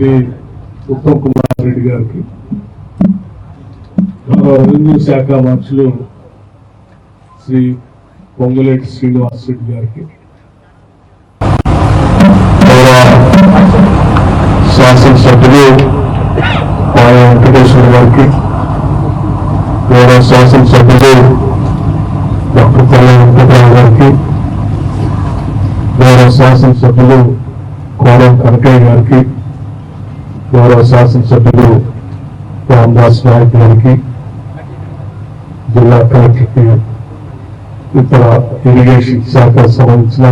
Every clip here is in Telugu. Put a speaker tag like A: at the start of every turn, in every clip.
A: శ్రీ ఉత్తమ్ కుమార్ రెడ్డి గారికి, రెవెన్యూ శాఖ మంత్రులు శ్రీ పొంగులేటి శ్రీనివాస్ రెడ్డి గారికి, శాసనసభ్యులు వెంకటేశ్వర గారికి, గౌరవ శాసనసభ్యులు డాక్టర్ పల్లె వెంకటరావు గారికి, గౌరవ శాసనసభ్యులు కోడం కనకయ్య గారికి, గౌరవ శాసనసభ్యులు రామదాస్ నాయక్ గారికి, జిల్లా కలెక్టర్కి, ఇతర ఇరిగేషన్ శాఖకు సంబంధించిన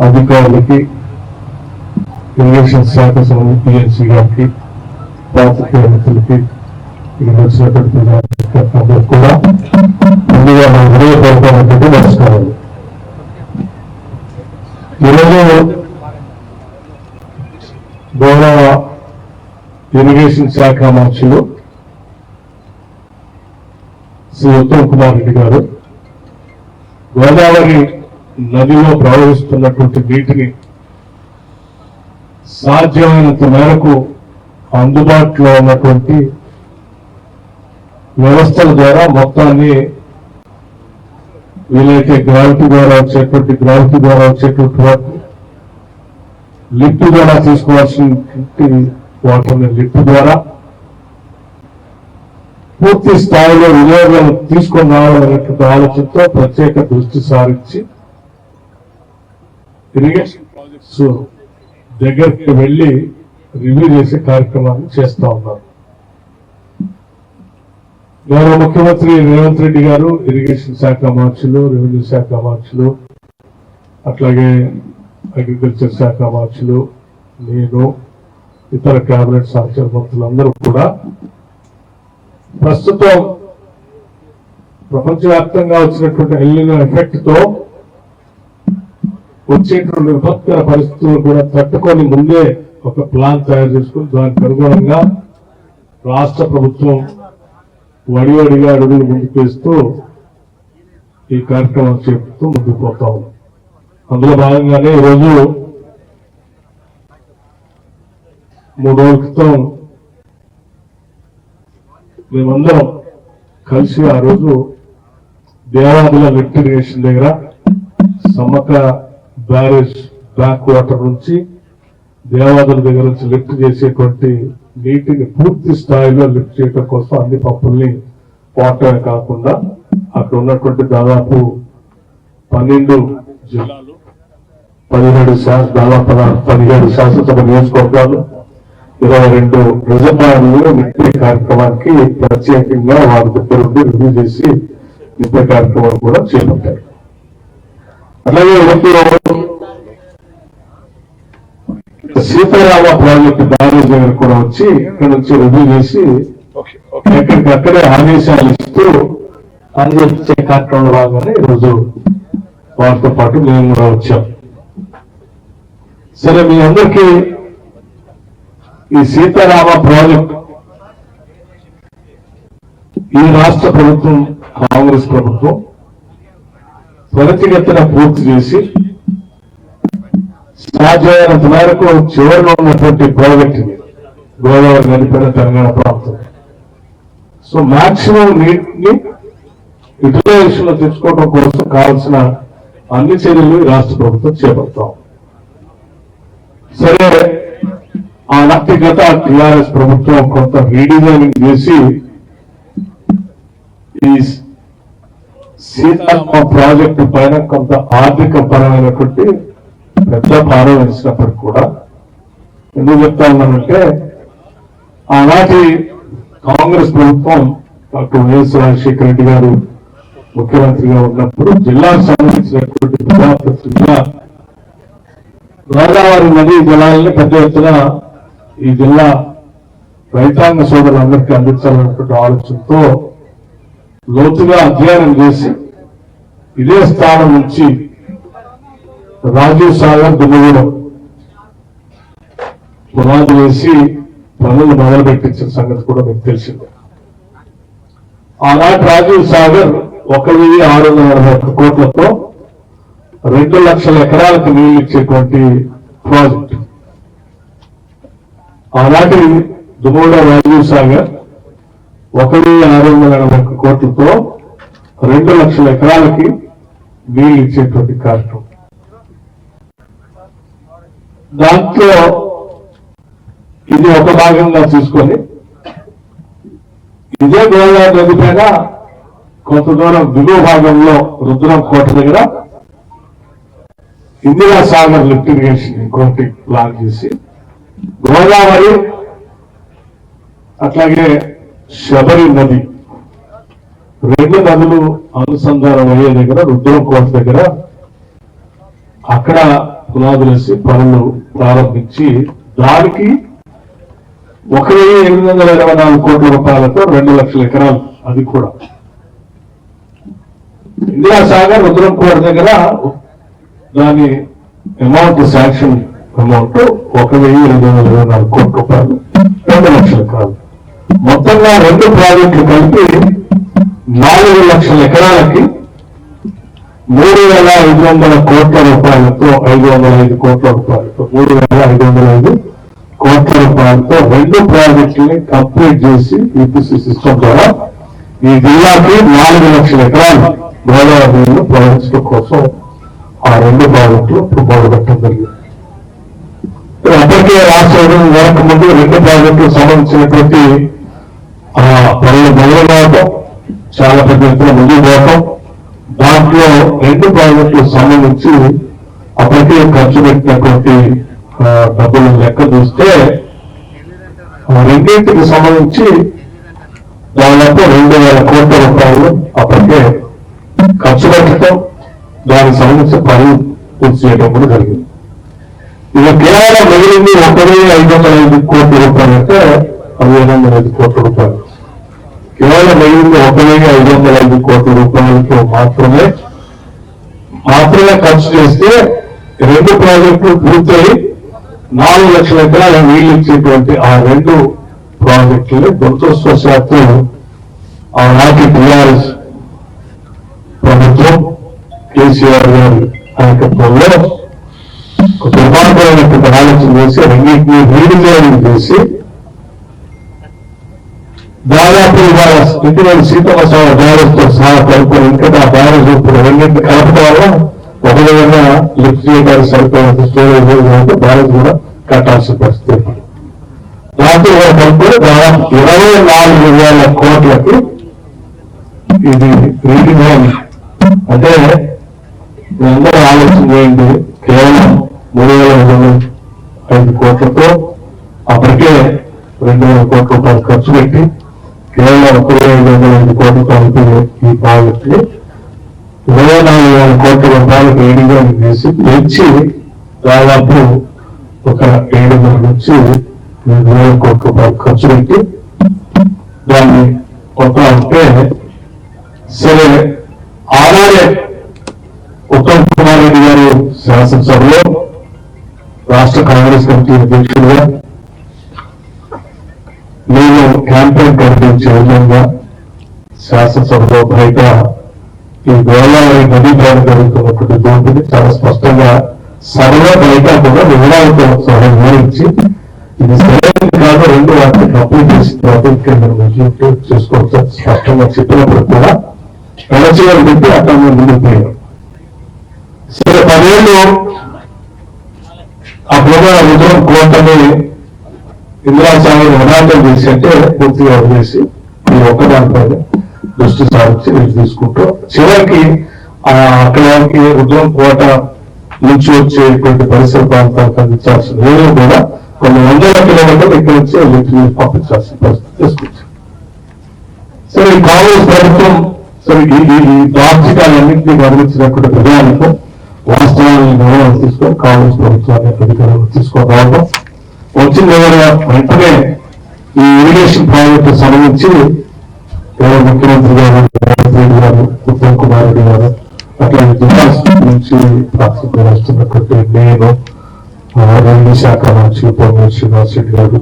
A: అధికారులకి, ఇరిగేషన్ శాఖ సంబంధించిన పిఎన్సీ గారికి, పాత్రికేయ మిత్రులకి, ఇక్కడ వచ్చినటువంటి కూడా ముందుగా నా హృదయపూర్వకమైనటువంటి నమస్కారాలు. ఈరోజు గౌరవ ఇరిగేషన్ శాఖ మంత్రులు శ్రీ ఉత్తమ్ కుమార్ రెడ్డి గారు గోదావరి నదిలో ప్రవహిస్తున్నటువంటి నీటిని సాధ్యమైనంత మేరకు అందుబాటులో ఉన్నటువంటి వ్యవస్థల ద్వారా మొత్తాన్ని వీలైతే గ్రావిటీ ద్వారా వచ్చేటువంటి వాటిని లిఫ్ట్ ద్వారా తీసుకోవాల్సిన వాటిని లిఫ్ట్ ద్వారా పూర్తి స్థాయిలో వినియోగం తీసుకొని రావాలనేటువంటి ఆలోచనతో ప్రత్యేక దృష్టి సారించి ఇరిగేషన్ ప్రాజెక్ట్స్ దగ్గరికి వెళ్లి రివ్యూ చేసే కార్యక్రమాన్ని చేస్తా ఉన్నారు. గౌరవ ముఖ్యమంత్రి రేవంత్ రెడ్డి గారు, ఇరిగేషన్ శాఖ మంత్రులు, రెవెన్యూ శాఖ మంత్రులు, అట్లాగే అగ్రికల్చర్ శాఖ మంత్రులు, నేను, ఇతర కేబినెట్ సహచర మంత్రులందరూ కూడా ప్రస్తుతం ప్రపంచవ్యాప్తంగా వచ్చినటువంటి ఎల్నినో ఎఫెక్ట్ తో వచ్చేటువంటి విపత్కర పరిస్థితులు కూడా తట్టుకొని ముందే ఒక ప్లాన్ తయారు చేసుకుని దానికి అనుగుణంగా రాష్ట్ర ప్రభుత్వం వడివడిగా అడుగులు ముందుకు వేస్తూ ఈ కార్యక్రమం చేపుతూ ముందుకు పోతా ఉంది. అందులో భాగంగానే ఈరోజు 3 రోజుల క్రితం మేమందరం కలిసి ఆ రోజు దేవాదుల లిఫ్ట్ ఇరిగేషన్ దగ్గర సమ్మక్క బ్యారేజ్ బ్యాక్ వాటర్ నుంచి దేవాదుల దగ్గర నుంచి లిఫ్ట్ చేసేటువంటి నీటిని పూర్తి స్థాయిలో లిఫ్ట్ చేయడం కోసం అన్ని పంపుల్ని వాడటమే కాకుండా అక్కడ ఉన్నటువంటి దాదాపు 12 జిల్లాలు, 17 శాసనసభ నియోజకవర్గాలు, 22 రిజర్వాయర్లు నింపే కార్యక్రమానికి ప్రత్యేకంగా వారి దగ్గర నుండి రివ్యూ చేసి నింపే కార్యక్రమాలు కూడా చేపట్టారు. అలాగే సీతారామ ప్రాజెక్టు బ్యారేజ్ దగ్గర కూడా వచ్చి ఇక్కడ నుంచి రివ్యూ చేసి ఎక్కడికక్కడే ఆదేశాలు ఇస్తూ అందించే కార్యక్రమంలో భాగంగానే ఈరోజు వారితో పాటు మేము కూడా వచ్చాం. సరే, మీ అందరికీ ఈ సీతారామ ప్రాజెక్ట్ ఈ రాష్ట్ర ప్రభుత్వం, కాంగ్రెస్ ప్రభుత్వం త్వరితగతిన పూర్తి చేసి సాధ్యమైనంత మేరకు చివరిలో ఉన్నటువంటి ప్రాజెక్ట్ గోదావరి నడిపిన తెలంగాణ ప్రాంతం. సో మాక్సిమం నీటిని యూటిలైజేషన్ లో తెచ్చుకోవడం కోసం కావాల్సిన అన్ని చర్యలు రాష్ట్ర ప్రభుత్వం చేపడతాం. సరే, ఆనాటి గత టిఆర్ఎస్ ప్రభుత్వం కొంత రీడిజైనింగ్ చేసి ఈ సీతారామ ప్రాజెక్టు పైన కొంత ఆర్థిక పరమైనటువంటి పెద్ద భారం వేసినప్పటికీ కూడా ఎందుకు చెప్తా ఉన్నానంటే ఆనాటి కాంగ్రెస్ ప్రభుత్వం డాక్టర్ వైఎస్ రాజశేఖర రెడ్డి గారు ముఖ్యమంత్రిగా ఉన్నప్పుడు జిల్లాకు సంబంధించినటువంటి ప్రజాప్రతినిధిగా గోదావరి నదీ జలాలని పెద్ద ఎత్తున ఈ జిల్లా రైతాంగ సోదరులందరికీ అందించాలన్నటువంటి ఆలోచనతో లోతుగా అధ్యయనం చేసి ఇదే స్థానం నుంచి రాజీవ్ సాగర్ దుమ్మగూడెం పునాది వేసి పనులు మొదలుపెట్టించిన సంగతి కూడా మీకు తెలిసిందే. ఆనాటి రాజీవ్ సాగర్ 1,641 కోట్లతో 2 లక్షల ఎకరాలకు నీళ్లు ఇచ్చేటువంటి ప్రాజెక్ట్. ఆనాటి దుమూడ రాజీవ్ సాగర్ 1,680 కోట్లతో 2 లక్షల ఎకరాలకి నీళ్లు ఇచ్చేటువంటి కార్యక్రమం. దాంట్లో ఇది ఒక భాగంగా తీసుకొని ఇదే గోదావరి నది పైన కొంత దూరం దిగువ భాగంలో రుద్రం కోట దగ్గర ఇందిరా సాగర్ లిఫ్ట్ ఇరిగేషన్ ఇంకోటి ప్లాన్ చేసి గోదావరి అట్లాగే శబరి నది 2 నదులు అనుసంధానం అయ్యే దగ్గర రుద్రం కోట దగ్గర అక్కడ పునాదులేసి పనులు ప్రారంభించి దానికి 1,824 కోట్ల రూపాయలతో 2 లక్షల ఎకరాలు. అది కూడా ఇందిరా సాగర్ రుద్రం కోట దగ్గర దాని అమౌంట్ శాంక్షన్ అమౌంట్ 1,824 కోట్ల రూపాయలు, 2 లక్షల ఎకరాలు. మొత్తంగా 2 ప్రాజెక్టులు కలిపి 4 లక్షల ఎకరాలకి 3,500 కోట్ల రూపాయలతో 505 కోట్ల రూపాయలతో 3,505 కోట్ల రూపాయలతో 2 ప్రాజెక్టుని కంప్లీట్ చేసి ఈపీసీ సిస్టమ్ ద్వారా ఈ జిల్లాకి 4 లక్షల ఎకరాలు గోదావరి నీళ్లు ప్రవహించడం కోసం ఆ 2 ప్రాజెక్టులు మొదలుపెట్టడం జరిగింది. అప్పటికే రాష్ట్ర వరకు ముందు 2 ప్రాజెక్టులకు సంబంధించినటువంటి పనులు మొదలు కావటం, చాలా పెద్ద ఎత్తున ముందుకు పోవటం, దాంట్లో 2 ప్రాజెక్టులకు సంబంధించి అప్పటికే ఖర్చు పెట్టినటువంటి డబ్బులు లెక్క చూస్తే రెండింటికి సంబంధించి దాదాపు 2,000 కోట్ల రూపాయలు అప్పటికే ఖర్చు పెట్టడం, దానికి సంబంధించి పనులు పూర్తి చేయడం కూడా జరిగింది. ఇక కేవలం మిగిలింది 1,505 కోట్ల రూపాయలు అంటే 1,505 కోట్ల రూపాయలు. కేవలం మిగిలింది 1,505 కోట్ల రూపాయలతో మాత్రమే ఖర్చు చేస్తే 2 ప్రాజెక్టులు పూర్తయి 4 లక్షల ఎకరాల నీళ్లు ఇచ్చేటువంటి ఆ 2 ప్రాజెక్టులు దురదృష్టవశాత్తు ఆనాటి టీఆర్ఎస్ ప్రభుత్వం కేసీఆర్ గారి నాయకత్వంలో ఒక దుర్మార్గమైనటువంటి ఆలోచన చేసి రెండింటినీ రీడిజైనింగ్ చేసి దాదాపు ఇవాళ ఇటీవల సీతమ్మ బ్యారేజ్ తో సహా కలుపుకొని ఇంకా ఆ బ్యారేజ్ ఇప్పుడు రెండింటిని కలపడం వల్ల ఒక విధంగా లిఫ్ట్ చేయడానికి సరిపోయినంత స్టోరేజ్ బ్యారేజ్ కూడా కట్టాల్సిన పరిస్థితి. దాంతో కలుపుకొని దాదాపు 24,000 కోట్లకి ఇది రీడిజైన్. అంటే అందరూ ఆలోచన చేయండి, కేవలం 3,505 కోట్లతో అప్పటికే 2,000 కోట్ల రూపాయలు ఖర్చు పెట్టి కేవలం 1,505 కోట్ల రూపాయలు ఈ ప్రాజెక్ట్ ని 24,000 కోట్ల రూపాయలు రీడింగ్ చేసి పెంచి దాదాపు ఒక 700 నుంచి 8,000 కోట్ల రూపాయలు ఖర్చు పెట్టి దాన్ని కొత్త అంటే సరే. ఆనాడే ఉత్తమ్ కుమార్ రెడ్డి గారు శాసనసభలో రాష్ట్ర కాంగ్రెస్ కమిటీ అధ్యక్షులుగా, నేను క్యాంపెయిన్ కమిటీ చైర్మన్ గా శాసనసభలో బయట ఈ గోదావరి నది పైన జరుగుతున్నటువంటి దోపిడీ చాలా స్పష్టంగా సభలో బయట కూడా వివరాలతో సహా వివరించి ఇది సరైన కాదు, 2 వాటిని కంప్లీట్ చేసిన తర్వాత ఇంకా చేసుకోవచ్చు స్పష్టంగా చెప్పినప్పుడు కూడా ఎలక్షన్ పెట్టి అట్లా ముందుకు పోయారు. సరే 10 ఏళ్ళు అప్పుడు రుద్రం కోటని ఇందిరా సాగర్ వనాంతం చేసి అంటే పూర్తిగా వదిలేసి ఈ ఒక్కదానిపైన దృష్టి సారించి తీసుకుంటూ చివరికి అక్కడికి రుద్రం కోట నుంచి వచ్చేటువంటి పరిసర ప్రాంతాలకు అందించాల్సిన నీళ్ళు కూడా కొన్ని 100 కిలోమీటర్లు ఇక్కడి నుంచి లిఫ్ట్ పంపించాల్సిన పరిస్థితి తీసుకొచ్చారు. సరే ఈ కాంగ్రెస్ ప్రభుత్వం సరే ఈ దార్శికాలన్నింటినీ గమనించినటువంటి ప్రజానికి వాస్తవాన్ని గౌరవం తీసుకొని కాంగ్రెస్ ప్రభుత్వాన్ని అధికారంలో తీసుకొని రావడం వచ్చిన వెంటనే ఈ ఇరిగేషన్ ప్రాజెక్టు సంబంధించి ముఖ్యమంత్రి గారు రేవంత్ రెడ్డి గారు, ఉత్తమ్ కుమార్ రెడ్డి గారు, అట్లాగే జిల్లా నుంచి ప్రాతినిధ్యం వస్తున్నటువంటి నేను, రెవెన్యూ శాఖ మంత్రి పొంగూరు శ్రీనివాస్ రెడ్డి గారు,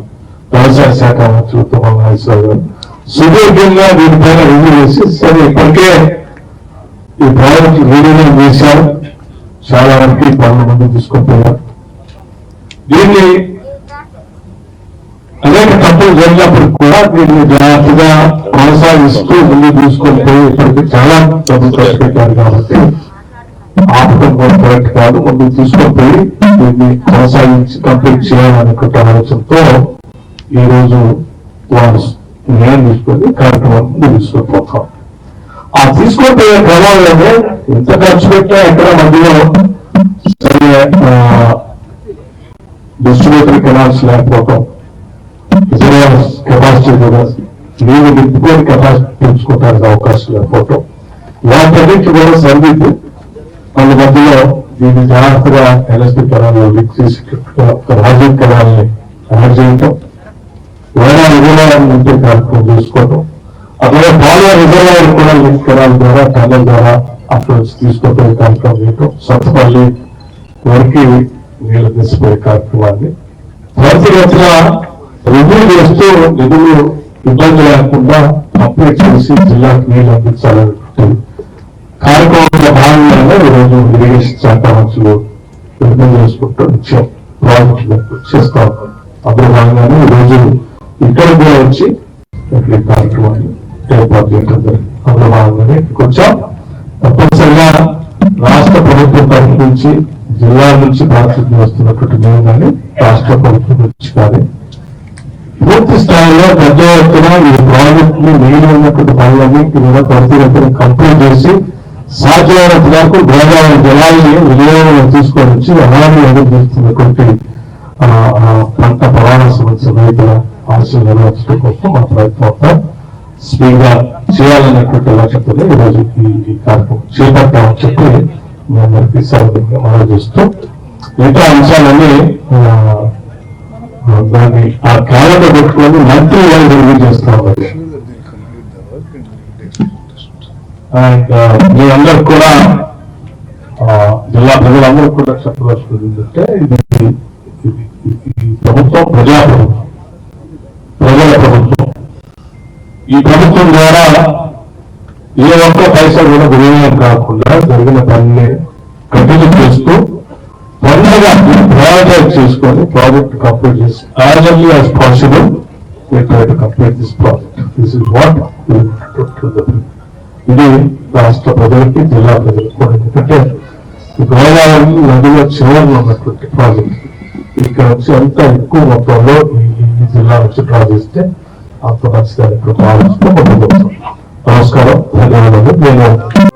A: వ్యవసాయ శాఖ మంత్రి ఉత్తమ నాగేశ్వర గారు సుదీర్ఘంగా దీనిపైన రివ్యూ చేసి సరే ఇప్పటికే ఈ ప్రాజెక్టు రీడిజైన్ చేశారు, చాలా వరకు పనులు ముందు తీసుకొని పోయారు. దీన్ని తప్పులు జరిగినప్పుడు కూడా దీన్ని జాగ్రత్తగా కొనసాగిస్తూ ముందు తీసుకొని పోయి ఇప్పటికీ చాలా డబ్బులు ఖర్చు పెట్టారు కాబట్టి ఆపటం కూడా కరెక్ట్ కాదు. ముందుకు తీసుకొని పోయి దీన్ని కొనసాగించి కంప్లీట్ చేయాలనుకుంటే ఆలోచనతో ఈ రోజు వారు నిర్ణయం తీసుకొని కార్యక్రమాన్ని తీసుకొని పోతాం. ఆ తీసుకొని పోయే క్రమంలోనే ఎంత ఖర్చు పెట్టా ఎక్కడ మధ్యలో డిస్ట్రిబ్యూటర్ కెనాల్స్ లేకపోవటం, రిజర్వాయర్స్ కెపాసిటీ కూడా నీళ్ళు నింపుకొని కెపాసిటీ పెంచుకోవడానికి అవకాశం లేకపోవటం, వాటన్నిటి కూడా సరిదిద్ది వాళ్ళ మధ్యలో దీన్ని జాగ్రత్తగా ఎల్ఎస్పీ కెనాల్లో లింక్ చేసి రాజీవ్ కెనాల్ని యాడ్ చేయటం, వేరే రిజర్వాయర్ నింపే కార్యక్రమం చేసుకోవటం, అట్లాగే పాలియర్ రిజర్వాయర్ కూడా లింక్ కెనాల్ ద్వారా టన్నల్ ద్వారా అక్కడ తీసుకుపోయే కార్యక్రమం చేయటం, సత్తుపల్లి వరకు నీళ్లు తీసిపోయే కార్యక్రమాన్ని త్వరితగతిన రివ్యూ చేస్తూ నిధులు ఇబ్బంది లేకుండా కంప్లీట్ చేసి జిల్లాకు నీళ్లు అందించాలనే కార్యక్రమంలో భాగంగానే ఈరోజు ఇరిగేషన్ శాఖ మంత్రులు విడుదల చేసుకుంటూ ఇచ్చాం ప్రాజెక్టులు చేస్తా ఉన్నాం. అందులో భాగంగానే ఈరోజు ఇక్కడ కూడా వచ్చి ఈ కార్యక్రమాన్ని ఏర్పాటు చేయడం జరిగింది. అందులో భాగంగానే వచ్చాం. తప్పనిసరిగా రాష్ట్ర ప్రభుత్వం తరఫు నుంచి జిల్లా నుంచి బాధ్యతలు వస్తున్నటువంటి మేము కానీ రాష్ట్ర ప్రభుత్వం నుంచి కానీ పూర్తి స్థాయిలో పెద్ద ఎత్తున ఈ ప్రాజెక్టులు నీళ్ళు ఉన్నటువంటి పనులన్నింటి కూడా త్వరితగతిన కంప్లీట్ చేసి సాధ్యమైనంత వరకు గోదావరి జలాన్ని వినియోగం తీసుకొని వచ్చి అలాగే ఎదురుస్తున్నటువంటి పంట ప్రమాణ సమస్య రైతుల ఆశలు నెరవేర్చడం కోసం మా ప్రయత్నం అంతా స్పీడ్గా చేయాలనేటువంటి లక్ష్యంతో ఈరోజు ఈ కార్యక్రమం చేపట్టామని చెప్పి మీ అందరికీ సౌకర్యంగా మనం చేస్తూ మిగతా అంశాలన్నీ దాన్ని ఆ క్యాలెండర్ పెట్టుకొని మంత్రి వాళ్ళు రివ్యూ చేస్తాం. అండ్ మీ అందరికి కూడా జిల్లా ప్రజలందరూ కూడా చెప్పవలసింది ఏంటంటే ఈ ప్రభుత్వం ప్రజాప్రభుత్వం, ప్రజల ప్రభుత్వం. ఈ ప్రభుత్వం ద్వారా ఏ ఒక్క పైసా కూడా వినియోగం కాకుండా జరిగిన పనిని కంటిన్యూ చేస్తూ తొందరగా ప్రయారిటైజ్ చేసుకొని ప్రాజెక్ట్ కంప్లీట్ చేసి as early as possible complete this project. This is what ఇది రాష్ట్ర ప్రజలకి జిల్లా ప్రజలకు కూడా. ఎందుకంటే గోదావరి నదిలో చివరిలో ఉన్నటువంటి ప్రాజెక్ట్ ఇక్కడ నుంచి అంత ఎక్కువ మొత్తంలో ఈ జిల్లా నుంచి డ్రా చేస్తే అంత మంచిదాన్ని ఆలోచన ముందుకు వస్తాం. నమస్కారం, ధన్యవాదాలు. నేను